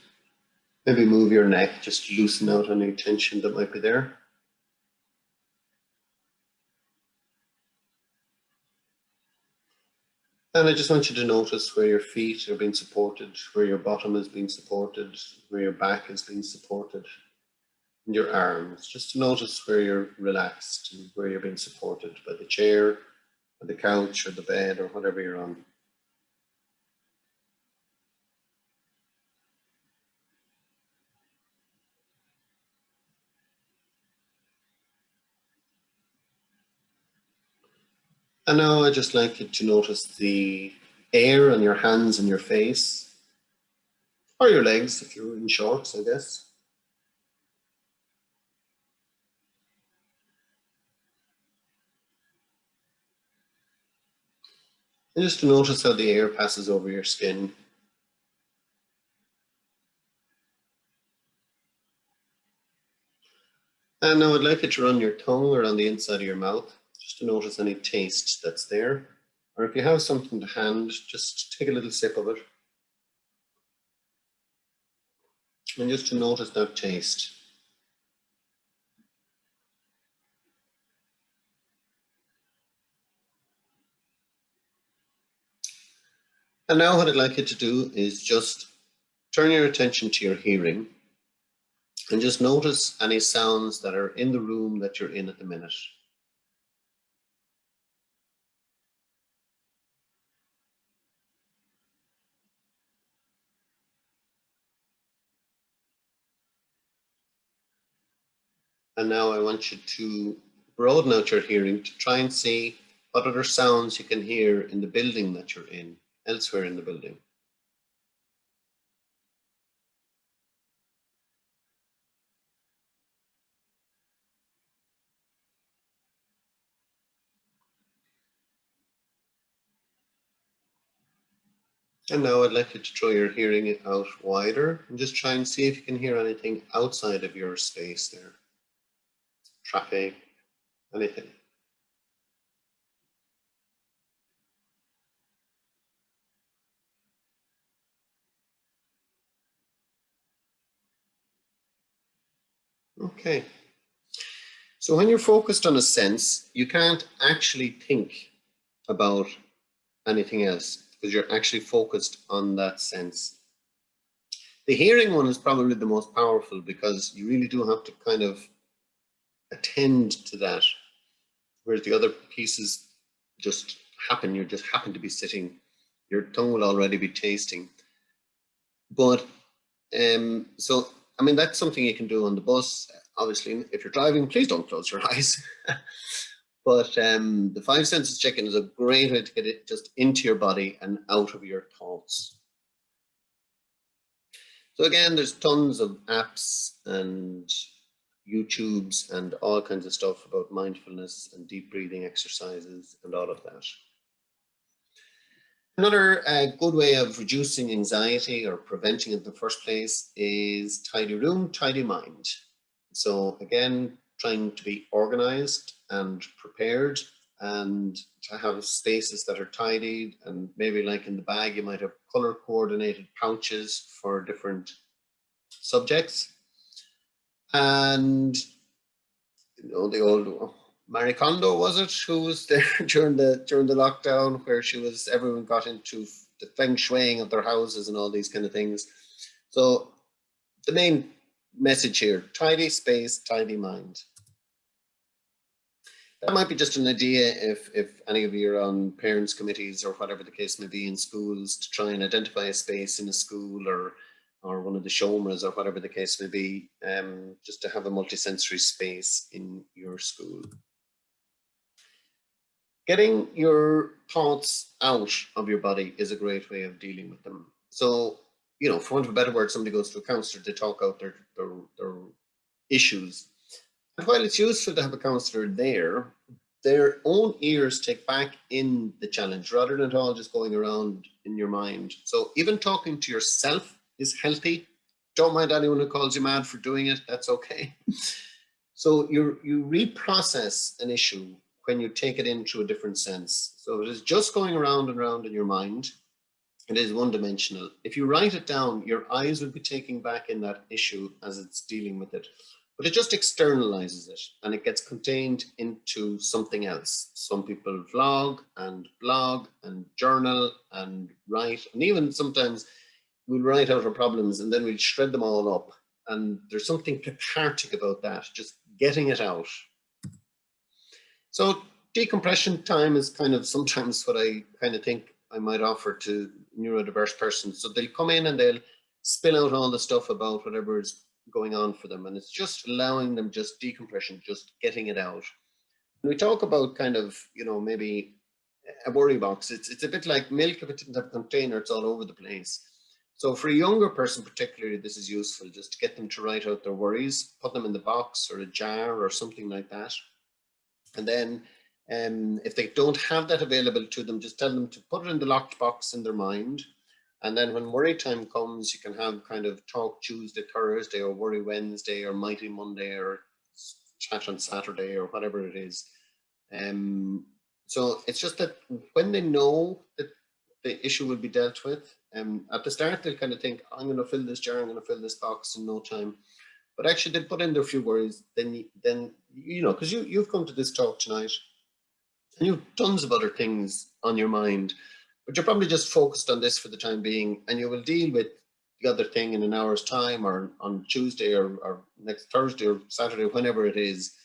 Maybe move your neck, just loosen out any tension that might be there. And I just want you to notice where your feet are being supported, where your bottom is being supported, where your back is being supported, and your arms. Just to notice where you're relaxed and where you're being supported by the chair, or the couch, or the bed, or whatever you're on. And now I'd just like you to notice the air on your hands and your face, or your legs if you're in shorts, I guess. And just to notice how the air passes over your skin. And now I'd like you to run your tongue around the inside of your mouth, just to notice any taste that's there. Or if you have something to hand, just take a little sip of it. And just to notice that taste. And now what I'd like you to do is just turn your attention to your hearing and just notice any sounds that are in the room that you're in at the minute. And now I want you to broaden out your hearing to try and see what other sounds you can hear in the building that you're in, elsewhere in the building. And now I'd like you to throw your hearing out wider and just try and see if you can hear anything outside of your space there. Traffic, anything. Okay. So when you're focused on a sense, you can't actually think about anything else because you're actually focused on that sense. The hearing one is probably the most powerful because you really do have to kind of attend to that, whereas the other pieces just happen. You just happen to be sitting. Your tongue will already be tasting. But So, I mean, that's something you can do on the bus. Obviously, if you're driving, please don't close your eyes. But the five senses check-in is a great way to get it just into your body and out of your thoughts. So again, there's tons of apps and YouTubes and all kinds of stuff about mindfulness and deep breathing exercises and all of that. Another good way of reducing anxiety or preventing it in the first place is tidy room, tidy mind. So again, trying to be organized and prepared and to have spaces that are tidied, and maybe like in the bag, you might have color coordinated pouches for different subjects. And you know, the old Marie Kondo, was it, who was there during the lockdown, where everyone got into the feng shuiing of their houses and all these kind of things. So the main message here: tidy space, tidy mind. That might be just an idea if any of you are on parents' committees or whatever the case may be in schools, to try and identify a space in a school or one of the showrooms or whatever the case may be, just to have a multisensory space in your school. Getting your thoughts out of your body is a great way of dealing with them. So, you know, for want of a better word, somebody goes to a counsellor to talk out their issues. And while it's useful to have a counsellor there, their own ears take back in the challenge rather than it all just going around in your mind. So even talking to yourself is healthy. Don't mind anyone who calls you mad for doing it. That's okay. So you reprocess an issue when you take it into a different sense. So it is just going around and around in your mind. It is one-dimensional. If you write it down, your eyes will be taking back in that issue as it's dealing with it. But it just externalizes it and it gets contained into something else. Some people vlog and blog and journal and write, and even sometimes we'll write out our problems and then we'll shred them all up. And there's something cathartic about that, just getting it out. So decompression time is kind of sometimes what I kind of think I might offer to neurodiverse persons. So they'll come in and they'll spill out all the stuff about whatever is going on for them. And it's just allowing them just decompression, just getting it out. When we talk about kind of, you know, maybe a worry box, it's a bit like milk. If it didn't have a container, it's all over the place. So for a younger person particularly, this is useful, just to get them to write out their worries, put them in the box or a jar or something like that. And then if they don't have that available to them, just tell them to put it in the locked box in their mind. And then when worry time comes, you can have kind of talk Tuesday, Thursday, or worry Wednesday, or mighty Monday, or chat on Saturday, or whatever it is. So it's just that when they know that the issue will be dealt with, at the start they'll kind of think, I'm going to fill this jar, I'm going to fill this box in no time. But actually they put in their few worries, then you know, because you've come to this talk tonight, and you've tons of other things on your mind, but you're probably just focused on this for the time being, and you will deal with the other thing in an hour's time, or on Tuesday, or next Thursday or Saturday, whenever it is.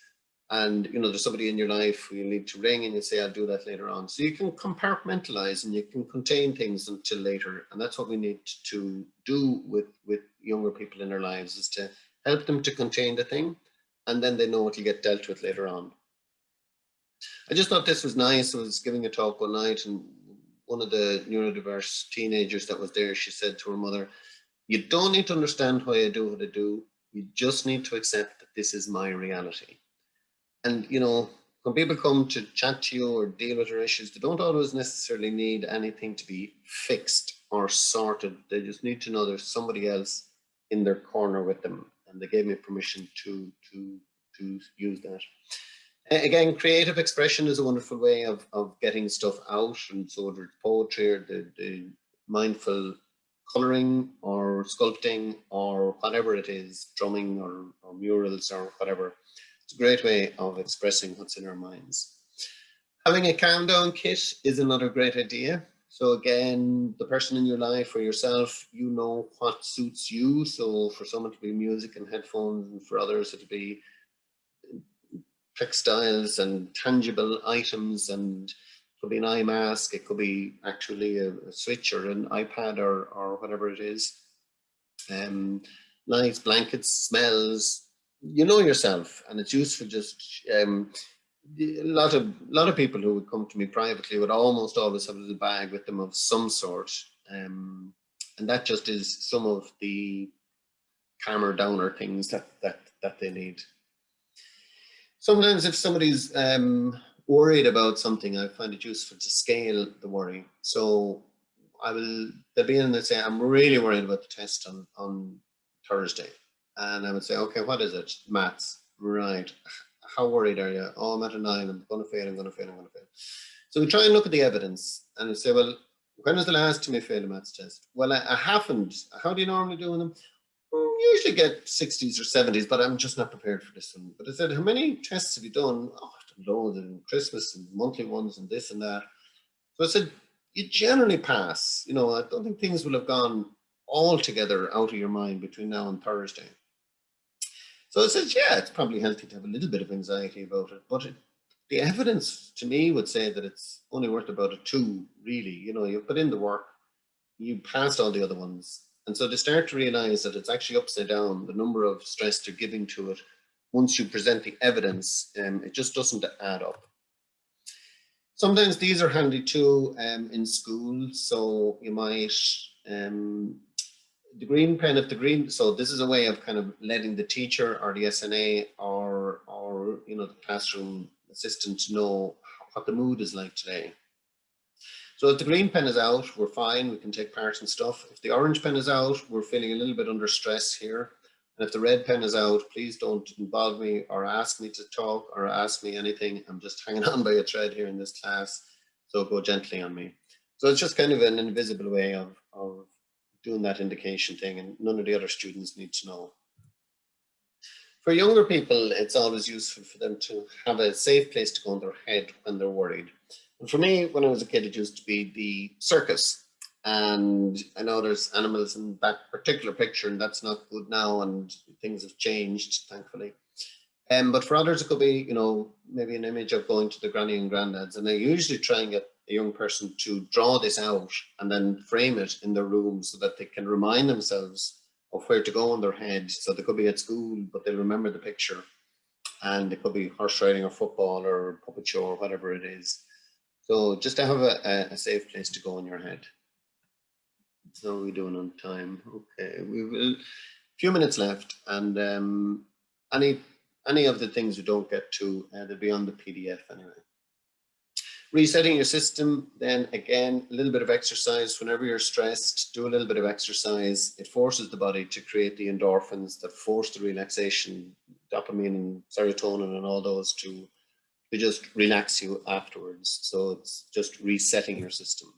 And you know, there's somebody in your life who you need to ring, and you say, I'll do that later on. So you can compartmentalize and you can contain things until later. And that's what we need to do with younger people in our lives, is to help them to contain the thing, and then they know it will get dealt with later on. I just thought this was nice. I was giving a talk one night, and one of the neurodiverse teenagers that was there, she said to her mother, you don't need to understand why I do what I do. You just need to accept that this is my reality. And, you know, when people come to chat to you or deal with their issues, they don't always necessarily need anything to be fixed or sorted. They just need to know there's somebody else in their corner with them. And they gave me permission to use that. Again, creative expression is a wonderful way of getting stuff out. And so whether it's poetry or the mindful coloring or sculpting or whatever it is, drumming or murals or whatever, it's a great way of expressing what's in our minds. Having a calm down kit is another great idea. So again, the person in your life or yourself, you know what suits you. So for someone to be music and headphones, and for others it'll be textiles and tangible items, and it could be an eye mask, it could be actually a switch or an iPad or whatever it is. Lights, blankets, smells. You know yourself, and it's useful. Just a lot of people who would come to me privately would almost always have a little bag with them of some sort, and that just is some of the calmer downer things that they need. Sometimes if somebody's worried about something, I find it useful to scale the worry. So they'll be in and say, I'm really worried about the test on Thursday. And I would say, okay, what is it? Maths. Right. How worried are you? Oh, I'm at a 9. I'm going to fail. I'm going to fail. I'm going to fail. So we try and look at the evidence and we say, well, when was the last time you failed a maths test? Well, I haven't. How do you normally do them? Usually get 60s or 70s, but I'm just not prepared for this one. But I said, how many tests have you done? Oh, I've done loads, and Christmas and monthly ones and this and that. So I said, you generally pass. You know, I don't think things will have gone altogether out of your mind between now and Thursday. So I said, yeah, it's probably healthy to have a little bit of anxiety about it, but the evidence to me would say that it's only worth about a 2, really. You know, you put in the work, you passed all the other ones. And so they start to realize that it's actually upside down, the number of stress they're giving to it. Once you present the evidence, it just doesn't add up. Sometimes these are handy too in school. So you might, the green pen, so this is a way of kind of letting the teacher or the SNA or you know, the classroom assistant know what the mood is like today. So if the green pen is out, we're fine, we can take part in stuff. If the orange pen is out, we're feeling a little bit under stress here. And if the red pen is out, please don't involve me or ask me to talk or ask me anything. I'm just hanging on by a thread here in this class, so go gently on me. So it's just kind of an invisible way of doing that indication thing, and none of the other students need to know. For younger people, it's always useful for them to have a safe place to go in their head when they're worried. And for me, when I was a kid, it used to be the circus. And I know there's animals in that particular picture, and that's not good now, and things have changed, thankfully. But for others, it could be, you know, maybe an image of going to the granny and granddads. And I usually try and get a young person to draw this out and then frame it in their room so that they can remind themselves of where to go in their head. So they could be at school, but they'll remember the picture. And it could be horse riding or football or puppet show or whatever it is. So just to have a safe place to go in your head. So we're doing on time. Okay, we will. A few minutes left, and any of the things we don't get to, they'll be on the PDF anyway. Resetting your system, then again, a little bit of exercise. Whenever you're stressed, do a little bit of exercise. It forces the body to create the endorphins that force the relaxation, dopamine and serotonin and all those to just relax you afterwards. So it's just resetting your system.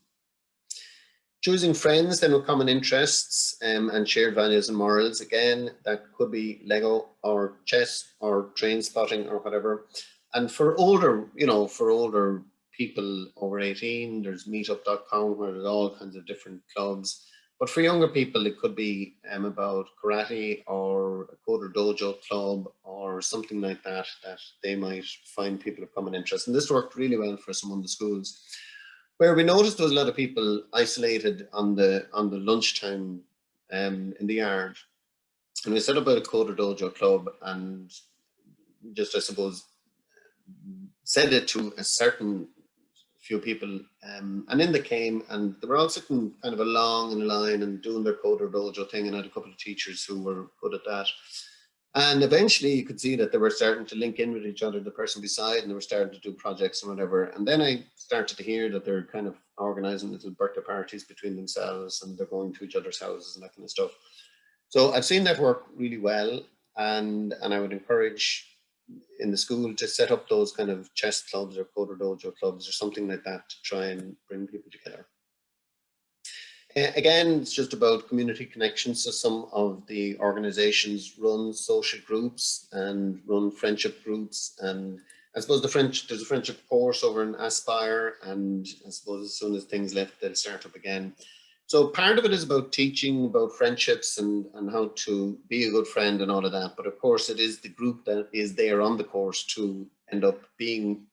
Choosing friends then with common interests and shared values and morals. Again, that could be Lego or chess or train spotting or whatever. And for older, you know, for older people over 18, there's meetup.com where there's all kinds of different clubs. But for younger people, it could be about karate or a Coder Dojo club or something like that, that they might find people of common interest. And this worked really well for some of the schools. Where we noticed there was a lot of people isolated on the lunchtime in the yard. And we set up a Coder Dojo club and just, I suppose, said it to a certain few people, and in they came, and they were all sitting kind of along in a line and doing their Coder Dojo thing, and I had a couple of teachers who were good at that. And eventually you could see that they were starting to link in with each other, the person beside, and they were starting to do projects and whatever. And then I started to hear that they're kind of organizing little birthday parties between themselves, and they're going to each other's houses and that kind of stuff. So I've seen that work really well, and I would encourage in the school to set up those kind of chess clubs or Coder Dojo clubs or something like that to try and bring people together. Again, it's just about community connections. So some of the organizations run social groups and run friendship groups. And I suppose there's a friendship course over in Aspire, and I suppose as soon as things left, they'll start up again. So part of it is about teaching about friendships and how to be a good friend and all of that. But of course, it is the group that is there on the course to end up being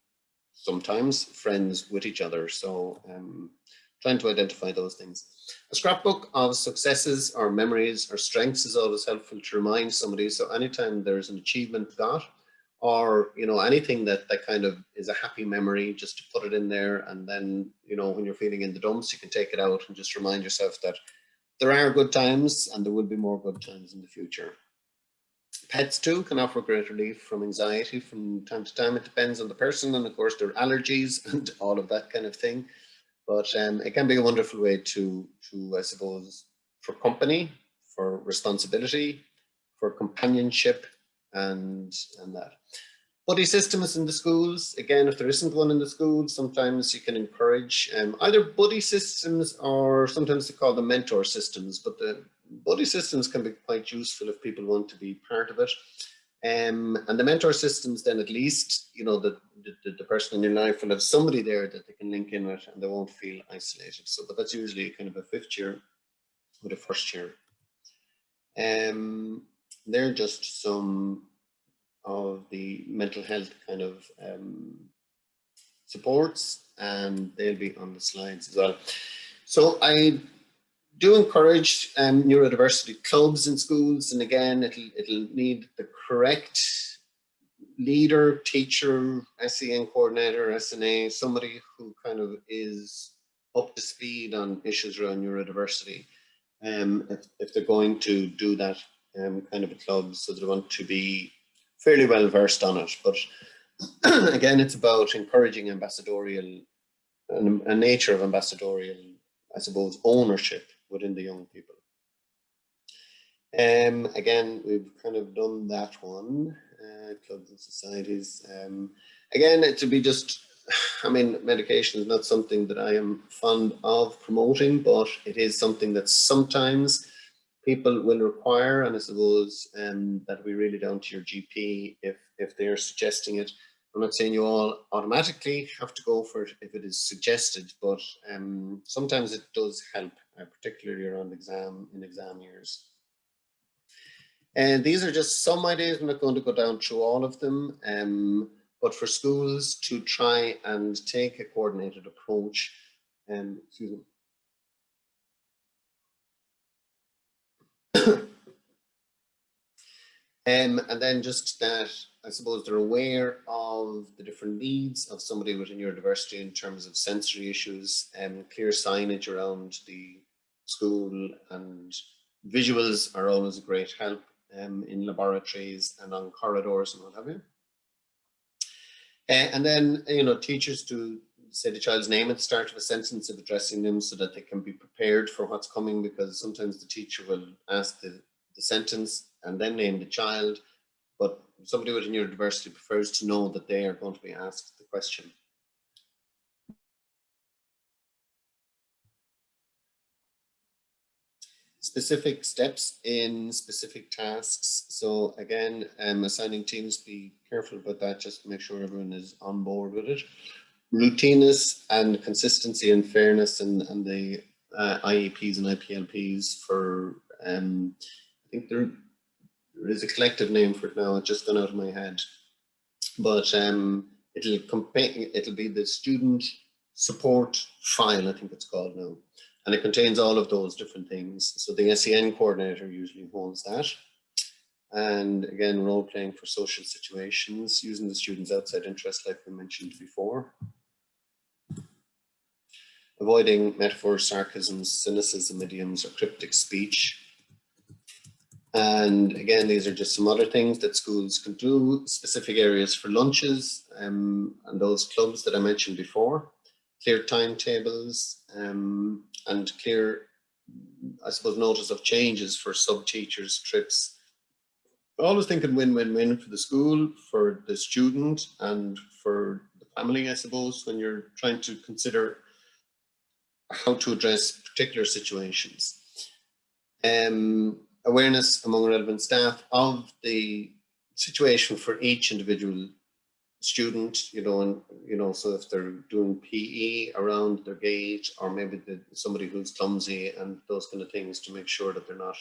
sometimes friends with each other. So trying to identify those things. A scrapbook of successes or memories or strengths is always helpful to remind somebody. So anytime there's an achievement got, or anything that kind of is a happy memory, just to put it in there, and then when you're feeling in the dumps, you can take it out and just remind yourself that there are good times and there will be more good times in the future. Pets too can offer great relief from anxiety from time to time. It depends on the person and of course their allergies and all of that kind of thing. But it can be a wonderful way to I suppose, for company, for responsibility, for companionship, and that. Buddy systems in the schools. Again, if there isn't one in the schools, sometimes you can encourage either buddy systems, or sometimes they call them mentor systems. But the buddy systems can be quite useful if people want to be part of it. And the mentor systems, then at least, the person in your life will have somebody there that they can link in with and they won't feel isolated. So, but that's usually kind of a 5th year with a 1st year. They're just some of the mental health kind of supports, and they'll be on the slides as well. So I do encourage neurodiversity clubs in schools, and again, it'll need the correct leader, teacher, SEN coordinator, SNA, somebody who kind of is up to speed on issues around neurodiversity. If they're going to do that kind of a club, so they want to be fairly well versed on it. But again, it's about encouraging ambassadorial, a nature of ambassadorial, I suppose, ownership within the young people. Again, we've kind of done that one, clubs and societies. Again, it to be just, I mean, medication is not something that I am fond of promoting, but it is something that sometimes people will require, and I suppose that we really down to your GP if they're suggesting it. I'm not saying you all automatically have to go for it if it is suggested, but sometimes it does help, particularly around exam years. And these are just some ideas. I'm not going to go down through all of them, but for schools to try and take a coordinated approach, excuse me. And then just that, I suppose they're aware of the different needs of somebody with a neurodiversity in terms of sensory issues, and clear signage around the school, and visuals are always a great help in laboratories and on corridors and what have you. And then, teachers to say the child's name at the start of a sentence of addressing them so that they can be prepared for what's coming, because sometimes the teacher will ask the sentence and then name the child, but somebody with a neurodiversity prefers to know that they are going to be asked the question. Specific steps in specific tasks. So again, assigning teams, be careful about that, just to make sure everyone is on board with it. Routineness and consistency and fairness, and the IEPs and IPLPs for, I think there is a collective name for it now, it's just gone out of my head. But it'll be the student support file, I think it's called now. And it contains all of those different things. So the SEN coordinator usually holds that. And again, role playing for social situations, using the student's outside interest like we mentioned before. Avoiding metaphors, sarcasms, cynicism, idioms, or cryptic speech. And again, these are just some other things that schools can do, specific areas for lunches, and those clubs that I mentioned before. Clear timetables, and clear, I suppose, notice of changes for sub-teachers, trips. Always thinking win-win-win for the school, for the student, and for the family, I suppose, when you're trying to consider how to address particular situations. Awareness among relevant staff of the situation for each individual student, so if they're doing PE around their gait, or maybe somebody who's clumsy and those kind of things, to make sure that they're not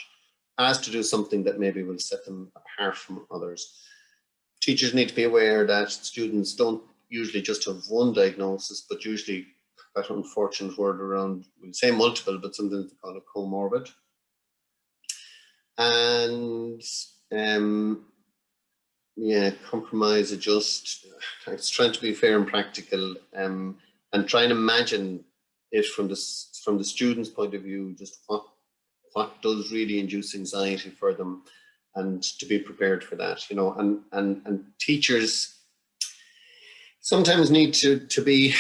asked to do something that maybe will set them apart from others. Teachers need to be aware that students don't usually just have one diagnosis, but usually that unfortunate word around, we'll say multiple, but sometimes they call it comorbid. And yeah, compromise, adjust. It's trying to be fair and practical, and try and imagine it from the student's point of view, just what does really induce anxiety for them, and to be prepared for that, you know. And teachers sometimes need to be,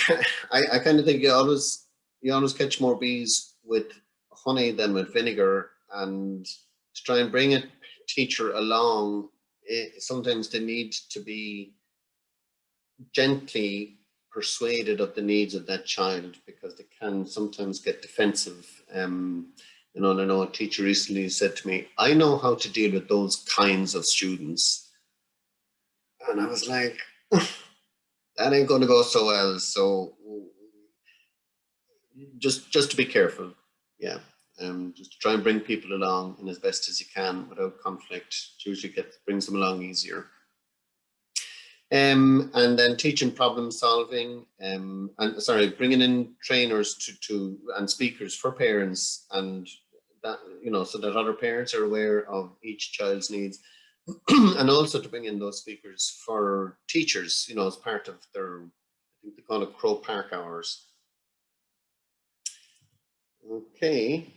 I kind of think you always catch more bees with honey than with vinegar, and to try and bring a teacher along, sometimes they need to be gently persuaded of the needs of that child, because they can sometimes get defensive. You know, and I know a teacher recently said to me, I know how to deal with those kinds of students. And I was like, that ain't going to go so well. So just to be careful. Yeah. Just to try and bring people along in as best as you can without conflict. It usually brings them along easier. And then teaching problem solving, and bringing in trainers and speakers for parents, and that, you know, so that other parents are aware of each child's needs. And also to bring in those speakers for teachers, you know, as part of their, I think they call it Crow Park hours. Okay.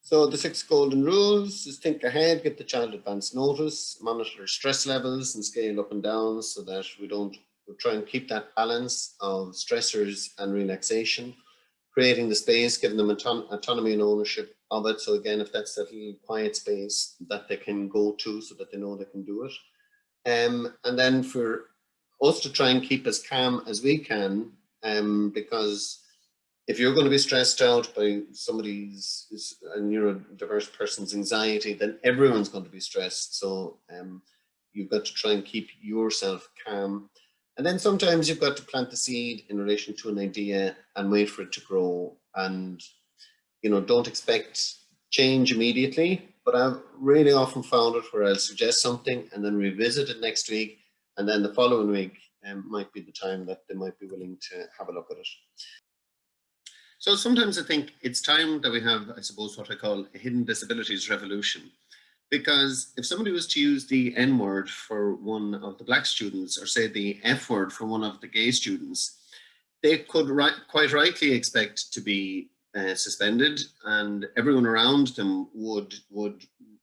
So the 6 golden rules is: think ahead, give the child advance notice, monitor stress levels and scale up and down, so that we'll try and keep that balance of stressors and relaxation. Creating the space, giving them autonomy and ownership of it. So again, if that's that little quiet space that they can go to, so that they know they can do it. And then for us to try and keep as calm as we can, because if you're going to be stressed out by somebody's, a neurodiverse person's anxiety, then everyone's going to be stressed. So you've got to try and keep yourself calm. And then sometimes you've got to plant the seed in relation to an idea and wait for it to grow. And, you know, don't expect change immediately. But I've really often found it where I'll suggest something and then revisit it next week. And then the following week might be the time that they might be willing to have a look at it. So sometimes I think it's time that we have, I suppose, what I call a hidden disabilities revolution. Because if somebody was to use the N word for one of the Black students, or say the F word for one of the gay students, they could quite rightly expect to be suspended, and everyone around them would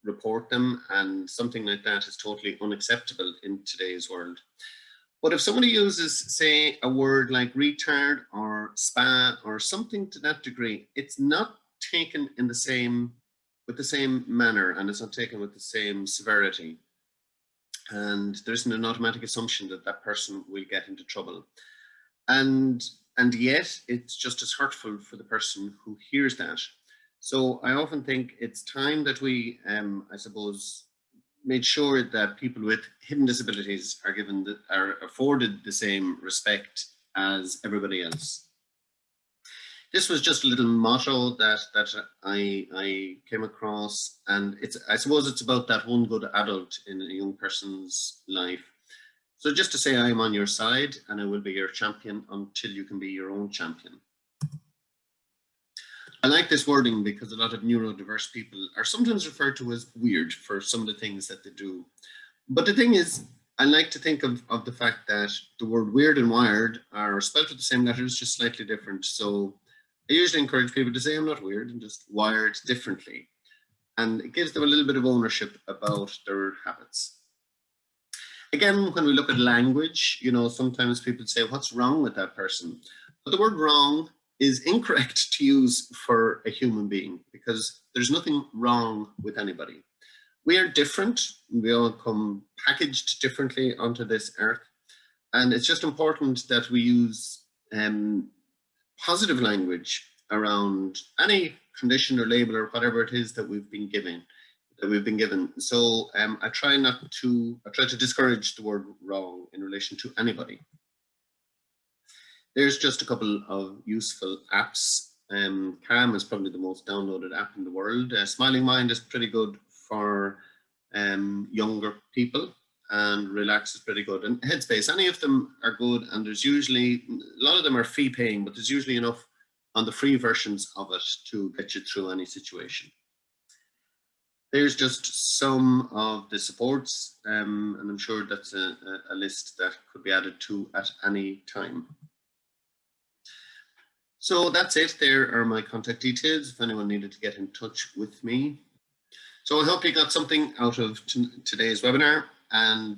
report them, and something like that is totally unacceptable in today's world. But if somebody uses, say, a word like retard or spa or something to that degree, it's not taken in with the same manner, and it's not taken with the same severity. And there isn't an automatic assumption that that person will get into trouble. And yet it's just as hurtful for the person who hears that. So I often think it's time that we, I suppose, made sure that people with hidden disabilities are afforded the same respect as everybody else. This was just a little motto that I came across, and I suppose it's about that one good adult in a young person's life. So just to say, I'm on your side, and I will be your champion until you can be your own champion. I like this wording because a lot of neurodiverse people are sometimes referred to as weird for some of the things that they do. But the thing is, I like to think of the fact that the word weird and wired are spelled with the same letters, just slightly different. So I usually encourage people to say I'm not weird and just wired differently. And it gives them a little bit of ownership about their habits. Again, when we look at language, you know, sometimes people say, what's wrong with that person? But the word wrong is incorrect to use for a human being, because there's nothing wrong with anybody. We are different. We all come packaged differently onto this earth. And it's just important that we use positive language around any condition or label or whatever it is that we've been given. So I try to discourage the word wrong in relation to anybody. There's just a couple of useful apps. Calm is probably the most downloaded app in the world. Smiling Mind is pretty good for younger people. and Relax is pretty good. And Headspace, any of them are good, and there's usually, a lot of them are fee paying, but there's usually enough on the free versions of it to get you through any situation. There's just some of the supports, and I'm sure that's a list that could be added to at any time. So that's it. There are my contact details if anyone needed to get in touch with me. So I hope you got something out of today's webinar, and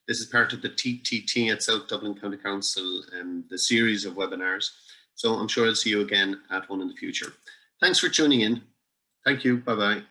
this is part of the TTT at South Dublin County Council, the series of webinars. So I'm sure I'll see you again at one in the future. Thanks for tuning in. Thank you. Bye-bye.